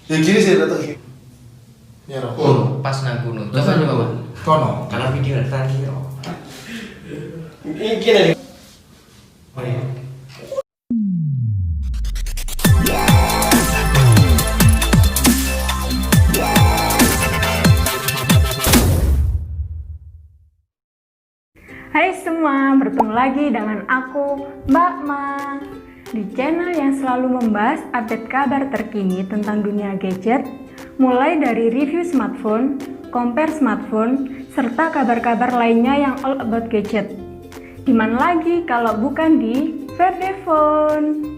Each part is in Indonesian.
Ya gini sih datang gini. Ya roh. Oh, pas nang kono. Coba coba. Kono. Karena video tadi yo. Ini gini. Oh iya. Hai semua, bertemu lagi dengan aku, Mbak Ma, di channel yang selalu membahas update kabar terkini tentang dunia gadget, mulai dari review smartphone, compare smartphone, serta kabar-kabar lainnya yang all about gadget. Dimana lagi kalau bukan di Verde Phone.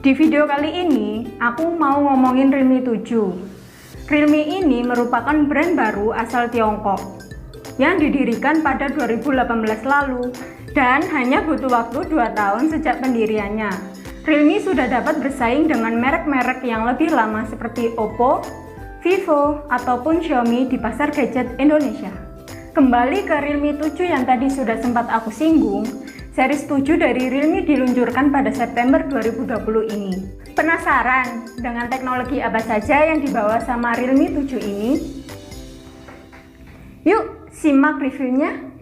Di video kali ini, aku mau ngomongin Realme 7. Realme ini merupakan brand baru asal Tiongkok yang didirikan pada 2018 lalu dan hanya butuh waktu 2 tahun sejak pendiriannya. Realme sudah dapat bersaing dengan merek-merek yang lebih lama seperti Oppo, Vivo, ataupun Xiaomi di pasar gadget Indonesia. Kembali ke Realme 7 yang tadi sudah sempat aku singgung, series 7 dari Realme diluncurkan pada September 2020 ini. Penasaran dengan teknologi apa saja yang dibawa sama Realme 7 ini? Yuk, simak reviewnya.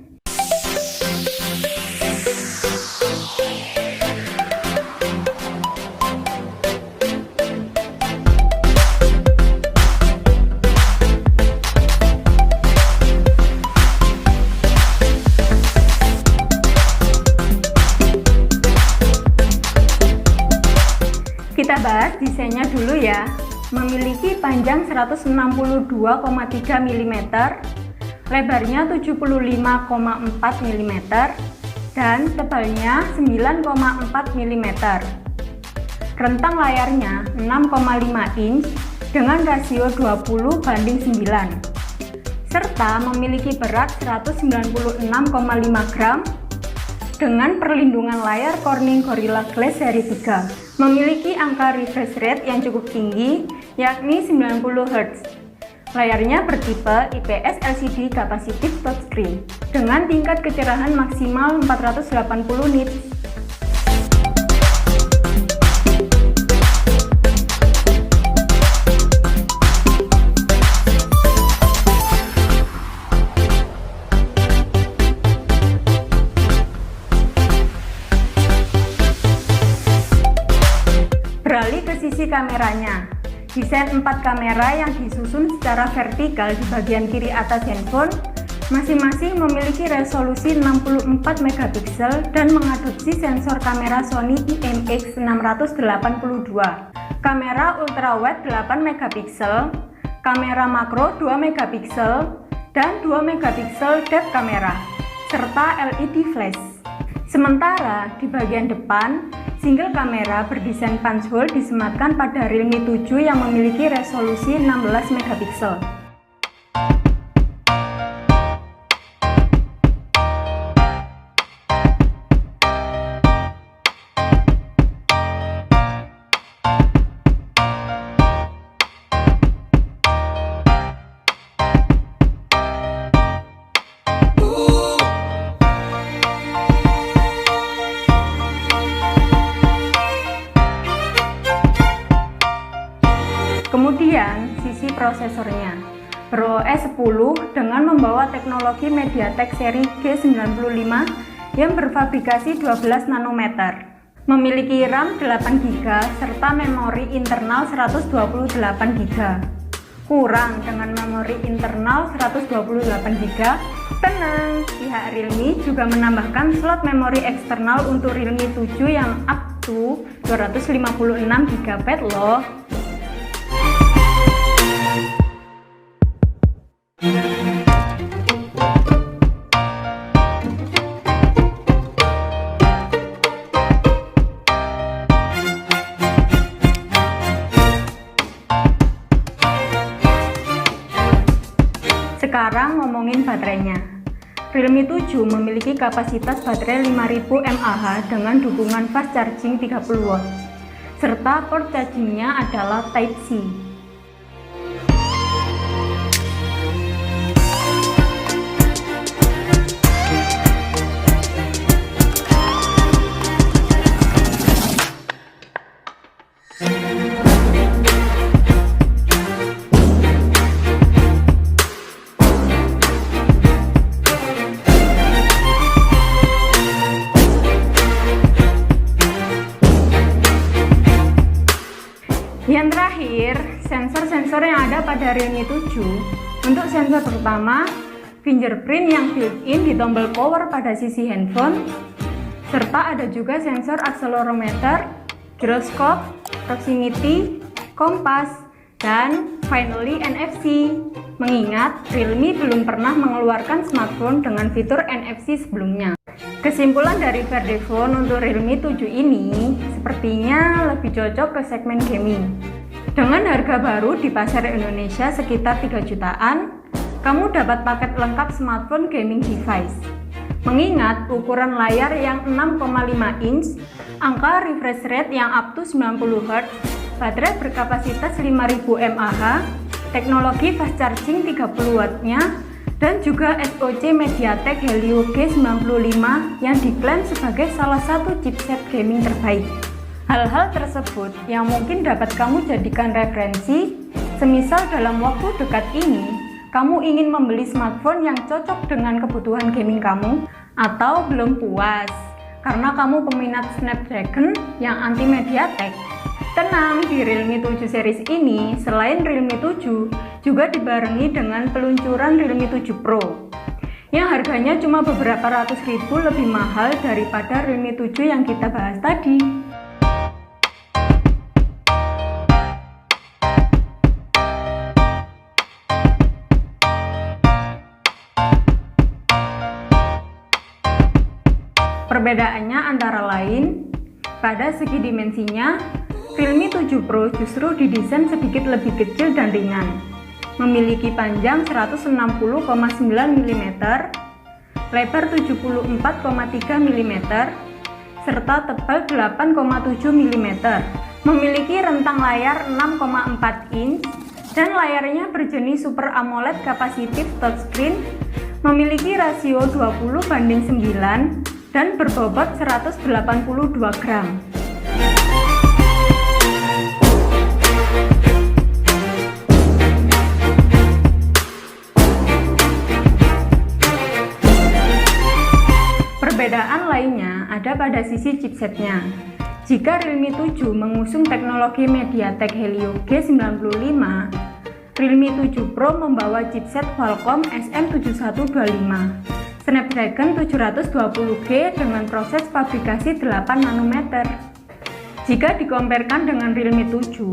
Kita bahas desainnya dulu ya. Memiliki panjang 162,3 mm, lebarnya 75,4 mm, dan tebalnya 9,4 mm. Rentang layarnya 6,5 inch dengan rasio 20:9, serta memiliki berat 196,5 gram dengan perlindungan layar Corning Gorilla Glass seri 3. Memiliki angka refresh rate yang cukup tinggi, yakni 90 Hz. Layarnya bertipe IPS LCD Capacitive Touchscreen dengan tingkat kecerahan maksimal 480 nits. Beralih ke sisi kameranya. Desain 4 kamera yang disusun secara vertikal di bagian kiri atas handphone masing-masing memiliki resolusi 64 megapiksel dan mengadopsi sensor kamera Sony IMX682, kamera ultrawide 8 megapiksel, kamera makro 2 megapiksel, dan 2 megapiksel depth kamera, serta LED flash. Sementara di bagian depan, single kamera berdesain punch hole disematkan pada Realme 7 yang memiliki resolusi 16 megapiksel. Kemudian, sisi prosesornya berOS 10 dengan membawa teknologi MediaTek seri G95 yang berfabrikasi 12 nanometer. Memiliki RAM 8GB serta memori internal 128GB. Kurang dengan memori internal 128GB? Tenang, pihak Realme juga menambahkan slot memori eksternal untuk Realme 7 yang up to 256GB loh. Sekarang ngomongin baterainya. Realme 7 memiliki kapasitas baterai 5000 mAh dengan dukungan fast charging 30W, serta port chargingnya adalah Type-C. terakhir, sensor-sensor yang ada pada Realme 7. Untuk sensor pertama, fingerprint yang built-in di tombol power pada sisi handphone, serta ada juga sensor accelerometer, gyroscope, proximity, kompas, dan finally NFC. Mengingat Realme belum pernah mengeluarkan smartphone dengan fitur NFC sebelumnya. Kesimpulan dari Verdephone untuk Realme 7 ini sepertinya lebih cocok ke segmen gaming. Dengan harga baru di pasar Indonesia sekitar 3 jutaan, kamu dapat paket lengkap smartphone gaming device. Mengingat ukuran layar yang 6,5 inch, angka refresh rate yang up to 90 Hz, baterai berkapasitas 5000 mAh, teknologi fast charging 30 watt-nya, dan juga SoC MediaTek Helio G95 yang diklaim sebagai salah satu chipset gaming terbaik. Hal-hal tersebut yang mungkin dapat kamu jadikan referensi, semisal dalam waktu dekat ini, kamu ingin membeli smartphone yang cocok dengan kebutuhan gaming kamu, atau belum puas karena kamu peminat Snapdragon yang anti MediaTek. Tenang, di Realme 7 series ini, selain Realme 7, juga dibarengi dengan peluncuran Realme 7 Pro, yang harganya cuma beberapa ratus ribu lebih mahal daripada Realme 7 yang kita bahas tadi. Perbedaannya antara lain, pada segi dimensinya, Realme 7 Pro justru didesain sedikit lebih kecil dan ringan, memiliki panjang 160,9 mm, lebar 74,3 mm, serta tebal 8,7 mm, memiliki rentang layar 6,4 inch, dan layarnya berjenis Super AMOLED Capacitive Touchscreen, memiliki rasio 20:9, dan berbobot 182 gram. Perbedaan lainnya ada pada sisi chipsetnya. Jika Realme 7 mengusung teknologi MediaTek Helio G95, Realme 7 Pro membawa chipset Qualcomm SM7125, Snapdragon 720G dengan proses fabrikasi 8 nanometer. Jika dikompetkan dengan Realme 7,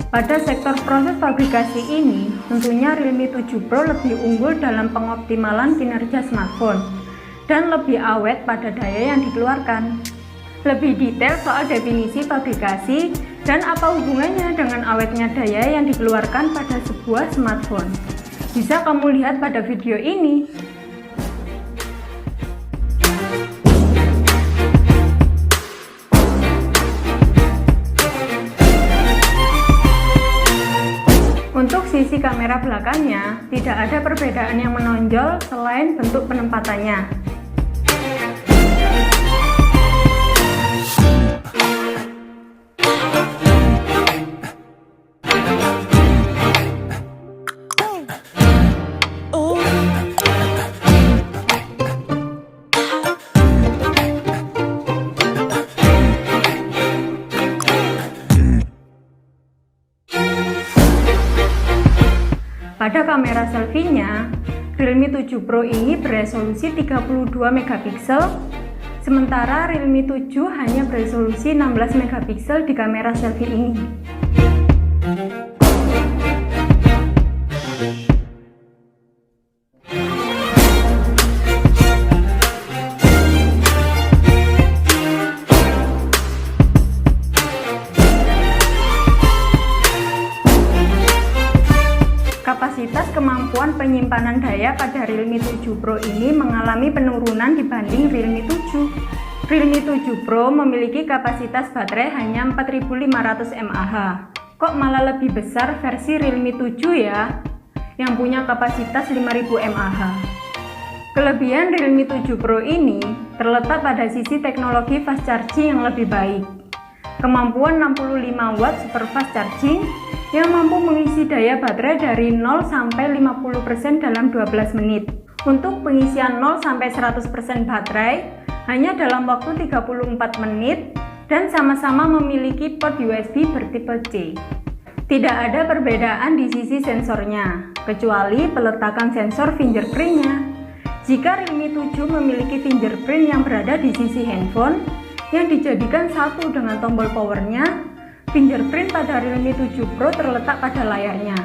pada sektor proses fabrikasi ini, tentunya Realme 7 Pro lebih unggul dalam pengoptimalan kinerja smartphone dan lebih awet pada daya yang dikeluarkan. Lebih detail soal definisi fabrikasi dan apa hubungannya dengan awetnya daya yang dikeluarkan pada sebuah smartphone, bisa kamu lihat pada video ini. Untuk sisi kamera belakangnya, tidak ada perbedaan yang menonjol selain bentuk penempatannya. Pada kamera selfie-nya, Realme 7 Pro ini beresolusi 32 megapiksel, sementara Realme 7 hanya beresolusi 16 megapiksel di kamera selfie ini. Kapasitas kemampuan penyimpanan daya pada Realme 7 Pro ini mengalami penurunan dibanding Realme 7. Realme 7 Pro memiliki kapasitas baterai hanya 4500 mAh. Kok malah lebih besar versi Realme 7 ya, yang punya kapasitas 5000 mAh. Kelebihan Realme 7 Pro ini terletak pada sisi teknologi fast charging yang lebih baik. Kemampuan 65 watt super fast charging yang mampu mengisi daya baterai dari 0 sampai 50% dalam 12 menit. Untuk pengisian 0 sampai 100% baterai hanya dalam waktu 34 menit dan sama-sama memiliki port USB bertipe C. Tidak ada perbedaan di sisi sensornya, kecuali peletakan sensor fingerprintnya. Jika Realme 7 memiliki fingerprint yang berada di sisi handphone, yang dijadikan satu dengan tombol powernya, fingerprint pada Realme 7 Pro terletak pada layarnya.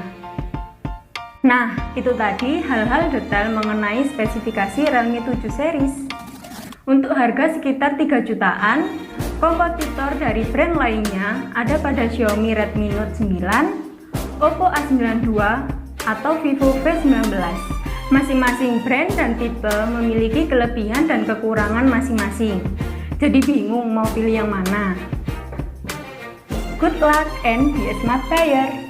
Nah, itu tadi hal-hal detail mengenai spesifikasi Realme 7 series. Untuk harga sekitar 3 jutaan, kompetitor dari brand lainnya ada pada Xiaomi Redmi Note 9, Oppo A92, atau Vivo V19. Masing-masing brand dan tipe memiliki kelebihan dan kekurangan masing-masing. Jadi bingung mau pilih yang mana? Good luck and be a smart buyer!